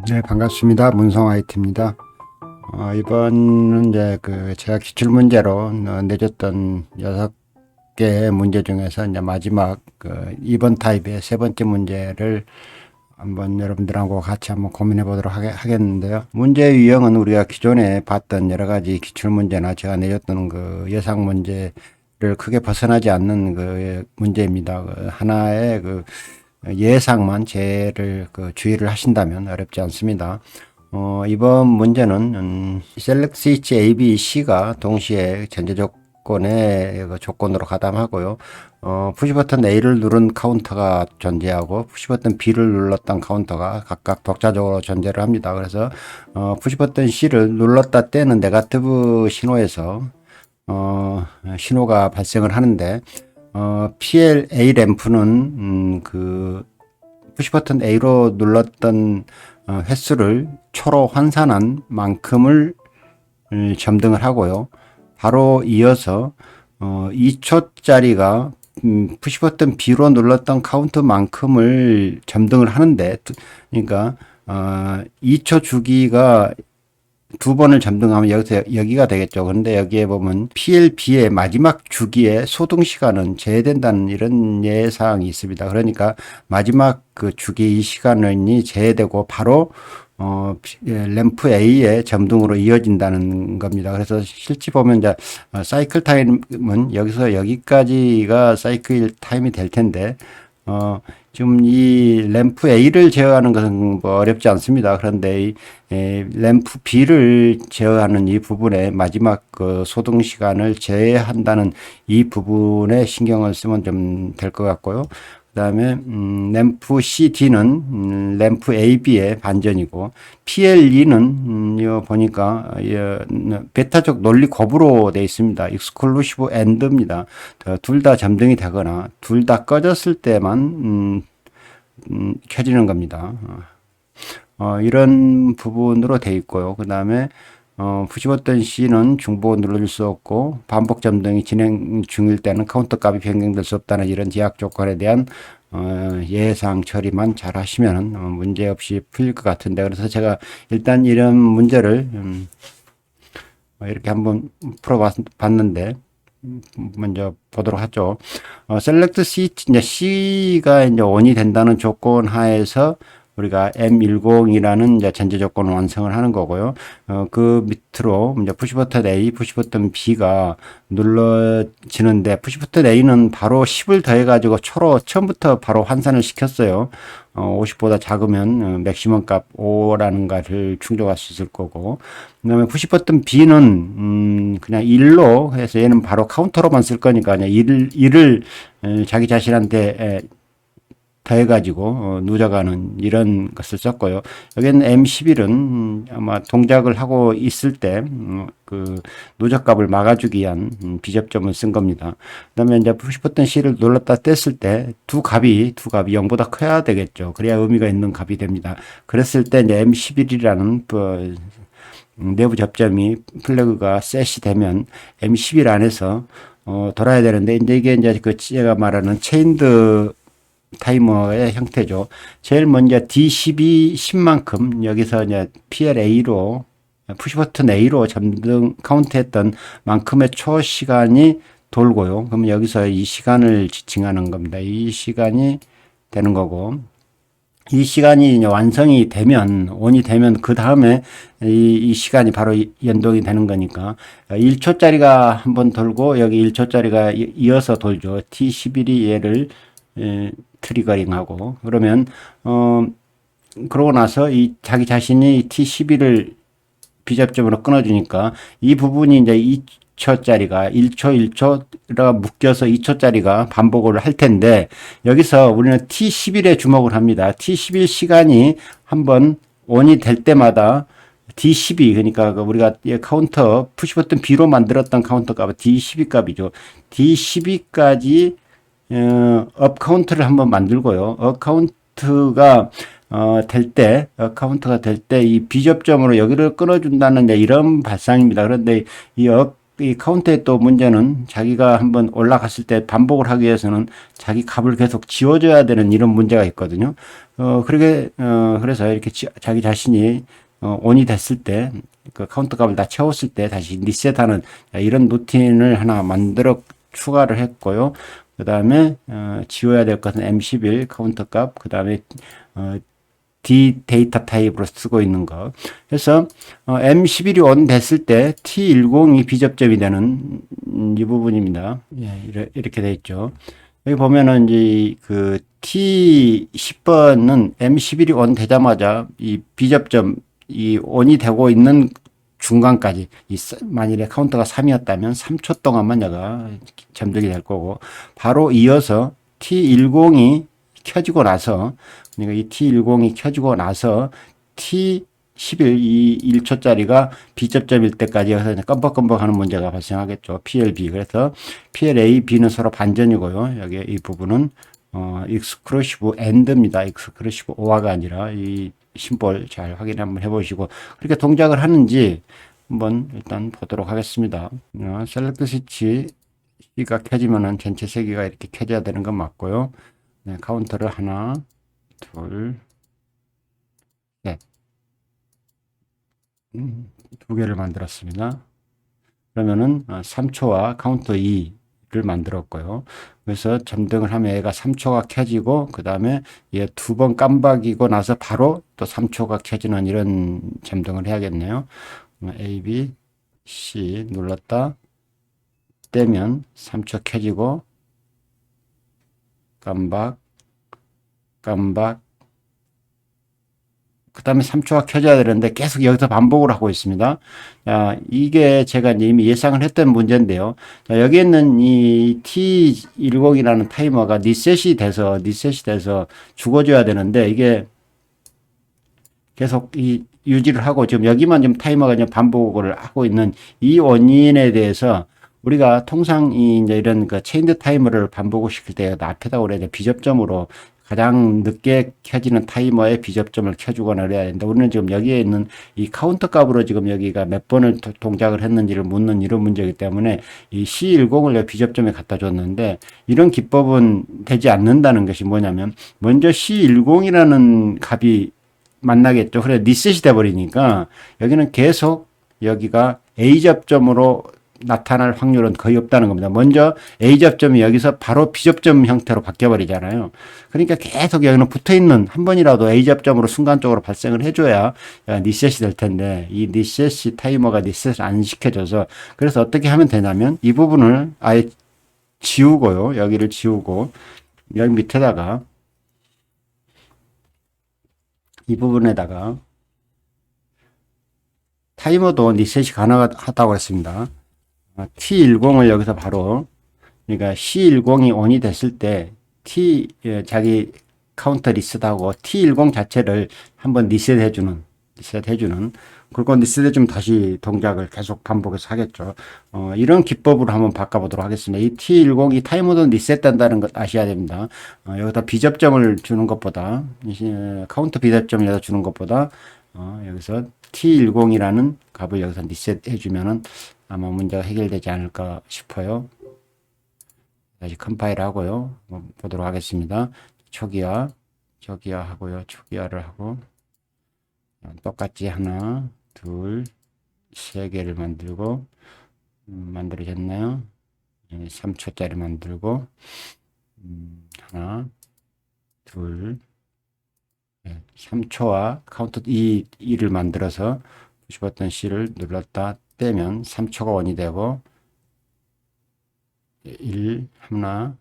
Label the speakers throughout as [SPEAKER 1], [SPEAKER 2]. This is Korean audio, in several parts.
[SPEAKER 1] 네, 반갑습니다. 문성 IT입니다. 이번은 이제 제가 기출 문제로 내줬던 6개의 문제 중에서 이제 마지막 2번 타입의 세 번째 문제를 한번 여러분들하고 같이 한번 고민해 보도록 하겠는데요. 문제 유형은 우리가 기존에 봤던 여러 가지 기출 문제나 제가 내줬던 예상 문제를 크게 벗어나지 않는 문제입니다. 하나의 예상만 제를 주의를 하신다면 어렵지 않습니다. 이번 문제는 select each A, B, C가 동시에 전제 조건의 조건으로 가담하고요. 푸시 버튼 A를 누른 카운터가 존재하고 푸시 버튼 B를 눌렀던 카운터가 각각 독자적으로 존재를 합니다. 그래서 푸시 버튼 C를 눌렀다 때는 네거티브 신호에서 신호가 발생을 하는데 PLA 램프는 푸시 버튼 A로 눌렀던 횟수를 초로 환산한 만큼을 점등을 하고요. 바로 이어서 2초짜리가 푸시 버튼 B로 눌렀던 카운트만큼을 점등을 하는데, 그러니까 2초 주기가 두 번을 점등하면 여기가 되겠죠. 그런데 여기에 보면 PLB의 마지막 주기의 소등 시간은 제외된다는 이런 예상이 있습니다. 그러니까 마지막 주기 이 시간이 제외되고 바로 램프 A의 점등으로 이어진다는 겁니다. 그래서 실제 보면 이제 사이클 타임은 여기서 여기까지가 사이클 타임이 될 텐데 지금 이 램프 A를 제어하는 것은 뭐 어렵지 않습니다. 그런데 이 램프 B를 제어하는 이 부분에 마지막 소등 시간을 제외한다는 이 부분에 신경을 쓰면 좀 될 것 같고요. 그 다음에 램프 CD는 램프 AB의 반전이고 PLE는 이거 보니까 베타적 논리 거부로 되어 있습니다. exclusive and입니다. 둘 다 점등이 되거나 둘 다 꺼졌을 때만 켜지는 겁니다. 이런 부분으로 되어 있고요. 그 다음에 푸시 버튼 C는 중보 눌러줄 수 없고 반복 점등이 진행 중일 때는 카운터 값이 변경될 수 없다는 이런 제약 조건에 대한 예상 처리만 잘 하시면 문제 없이 풀릴 것 같은데, 그래서 제가 일단 이런 문제를 이렇게 한번 풀어봤는데 먼저 보도록 하죠. select C, 이제 C가 이제 on이 된다는 조건 하에서 우리가 M10이라는 이제 전제 조건을 완성을 하는 거고요. 그 밑으로 이제 푸시 버튼 A, 푸시 버튼 B가 눌러지는데 푸시 버튼 A는 바로 10을 더해가지고 초로 처음부터 바로 환산을 시켰어요. 50보다 작으면 맥시멈 값 5라는 것을 충족할 수 있을 거고, 그 다음에 푸시 버튼 B는 그냥 1로 해서 얘는 바로 카운터로만 쓸 거니까 그냥 1을 자기 자신한테 더해가지고 누적하는 이런 것을 썼고요. 여기는 M11은 아마 동작을 하고 있을 때 누적값을 막아주기 위한 비접점을 쓴 겁니다. 그다음에 이제 푸시 버튼 C를 눌렀다 뗐을 때 두 값이 0보다 커야 되겠죠. 그래야 의미가 있는 값이 됩니다. 그랬을 때 이제 M11이라는 내부 접점이 플래그가 셋이 되면 M11 안에서 돌아야 되는데, 이제 이게 제가 말하는 체인드 타이머의 형태죠. 제일 먼저 D12 10만큼 여기서 이제 PLA로 푸시 버튼 A로 점등 카운트했던 만큼의 초 시간이 돌고요. 그러면 여기서 이 시간을 지칭하는 겁니다. 이 시간이 되는 거고, 이 시간이 이제 완성이 되면, 온이 되면 그 다음에 이 시간이 바로 연동이 되는 거니까 1초짜리가 한번 돌고 여기 1초짜리가 이어서 돌죠. T11이 얘를 트리거링하고, 그러면 그러고 나서 이 자기 자신이 T11을 비접점으로 끊어주니까 이 부분이 이제 2초짜리가 1초가 묶여서 2초짜리가 반복을 할 텐데, 여기서 우리는 T11에 주목을 합니다. T11 시간이 한번 온이 될 때마다 D12, 그러니까 우리가 카운터 푸시 버튼 B로 만들었던 카운터 값은 D12 값이죠. D12까지 업 카운트를 한번 만들고요. 업 카운트가 될 때 이 비접점으로 여기를 끊어준다는 이런 발상입니다. 그런데 이 업 이 카운터의 또 문제는 자기가 한번 올라갔을 때 반복을 하기 위해서는 자기 값을 계속 지워줘야 되는 이런 문제가 있거든요. 그래서 이렇게 자기 자신이 온이 됐을 때, 그 카운터 값을 다 채웠을 때 다시 리셋하는 이런 루틴을 하나 만들어 추가를 했고요. 그 다음에, 지워야 될 것은 M11 카운터 값, 그 다음에, D 데이터 타입으로 쓰고 있는 거. 그래서 M11이 온 됐을 때 T10이 비접점이 되는 이 부분입니다. 예, 이렇게 돼 있죠. 여기 보면은 이제 그 T10번은 M11이 온 되자마자 이 비접점 이 온이 되고 있는 중간까지 만일에 카운터가 3이었다면 3초 동안만 얘가 점등이 될 거고 바로 이어서 T10이 켜지고 나서 그러니까 이 T10이 켜지고 나서 T11 이 1초짜리가 비접점일 때까지 여기서 껌벅껌벅 하는 문제가 발생하겠죠. PLB. 그래서 PLA, B는 서로 반전이고요. 여기 이 부분은 익스클루시브 엔드입니다. 익스클루시브 오화가 아니라 이 심볼 잘 확인 한번 해보시고 그렇게 동작을 하는지 한번 일단 보도록 하겠습니다. 셀렉트 스위치가 켜지면은 전체 세 개가 이렇게 켜져야 되는 건 맞고요. 네, 카운터를 하나, 둘, 셋. 두 개를 만들었습니다. 그러면은 3초와 카운터 2를 만들었고요. 그래서 점등을 하면 얘가 3초가 켜지고 그 다음에 얘 두 번 깜박이고 나서 바로 또 3초가 켜지는 이런 점등을 해야겠네요. A, B, C 눌렀다 떼면 3초 켜지고 깜박 깜박 그 다음에 3초가 켜져야 되는데 계속 여기서 반복을 하고 있습니다. 자, 이게 제가 이미 예상을 했던 문제인데요. 자, 여기 있는 이 T10이라는 타이머가 리셋이 돼서 죽어줘야 되는데 이게 계속 유지를 하고 지금 여기만 좀 타이머가 좀 반복을 하고 있는 이 원인에 대해서 우리가 통상 이제 이런 그 체인드 타이머를 반복을 시킬 때 앞에다 그래야 돼. 비접점으로 가장 늦게 켜지는 타이머에 비접점을 켜주거나 그래야 되는데 우리는 지금 여기에 있는 이 카운터 값으로 지금 여기가 몇 번을 동작을 했는지를 묻는 이런 문제이기 때문에 이 C10을 비접점에 갖다 줬는데 이런 기법은 되지 않는다는 것이 뭐냐면 먼저 C10이라는 값이 만나겠죠. 그래 리셋이 돼버리니까 여기는 계속 여기가 A 접점으로 나타날 확률은 거의 없다는 겁니다. 먼저 A 접점이 여기서 바로 B 접점 형태로 바뀌어버리잖아요. 그러니까 계속 여기는 붙어있는 한 번이라도 A 접점으로 순간적으로 발생을 해줘야 리셋이 될 텐데 이 리셋이 타이머가 리셋을 안 시켜줘서 그래서 어떻게 하면 되냐면 이 부분을 아예 지우고요. 여기를 지우고 여기 밑에다가 이 부분에다가 타이머도 리셋이 가능하다고 했습니다. T10을 여기서 바로 그러니까 C10이 ON이 됐을 때 자기 카운터 리셋하고 T10 자체를 한번 리셋해주는 그리고 리셋해주면 다시 동작을 계속 반복해서 하겠죠. 이런 기법으로 한번 바꿔보도록 하겠습니다. 이 T10이 타이머도 리셋된다는 것 아셔야 됩니다. 여기다 비접점을 주는 것보다 카운터 비접점을 여기다 주는 것보다 여기서 T10이라는 값을 여기서 리셋해주면은 아마 문제가 해결되지 않을까 싶어요. 다시 컴파일 하고요. 보도록 하겠습니다. 초기화 하고요. 초기화를 하고 똑같이 하나, 둘, 세 개를 만들고 만들어졌나요? 3초짜리 만들고 하나, 둘, 3초와 카운트 2를 만들어서 푸시 버튼 C를 눌렀다 떼면 3초가 원이 되고 1, 하나,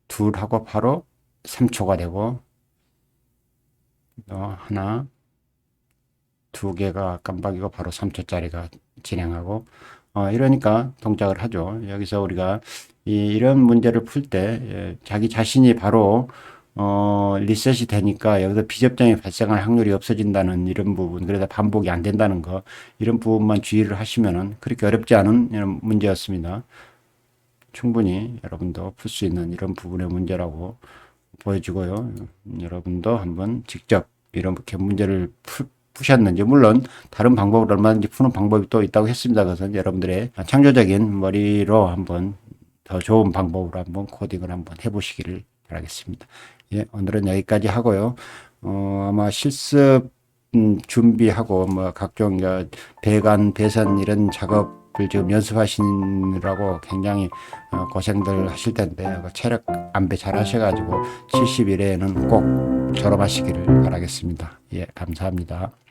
[SPEAKER 1] 둘 하고 바로 3초가 되고 하나, 두 개가 깜빡이고 바로 3초짜리가 진행하고 이러니까 동작을 하죠. 여기서 우리가 이런 문제를 풀 때 자기 자신이 바로 리셋이 되니까 여기서 비접점이 발생할 확률이 없어진다는 이런 부분, 그래서 반복이 안 된다는 거, 이런 부분만 주의를 하시면은 그렇게 어렵지 않은 이런 문제였습니다. 충분히 여러분도 풀 수 있는 이런 부분의 문제라고 보여지고요. 여러분도 한번 직접 이렇게 문제를 푸셨는지, 물론 다른 방법을 얼마든지 푸는 방법이 또 있다고 했습니다. 그것은 여러분들의 창조적인 머리로 한번 더 좋은 방법으로 한번 코딩을 한번 해보시기를 바라겠습니다. 예, 오늘은 여기까지 하고요. 아마 실습 준비하고 뭐 각종 배관, 배선 이런 작업을 지금 연습하시느라고 굉장히 고생들 하실 텐데 체력 안배 잘 하셔가지고 70일에는 꼭 졸업하시기를 바라겠습니다. 예, 감사합니다.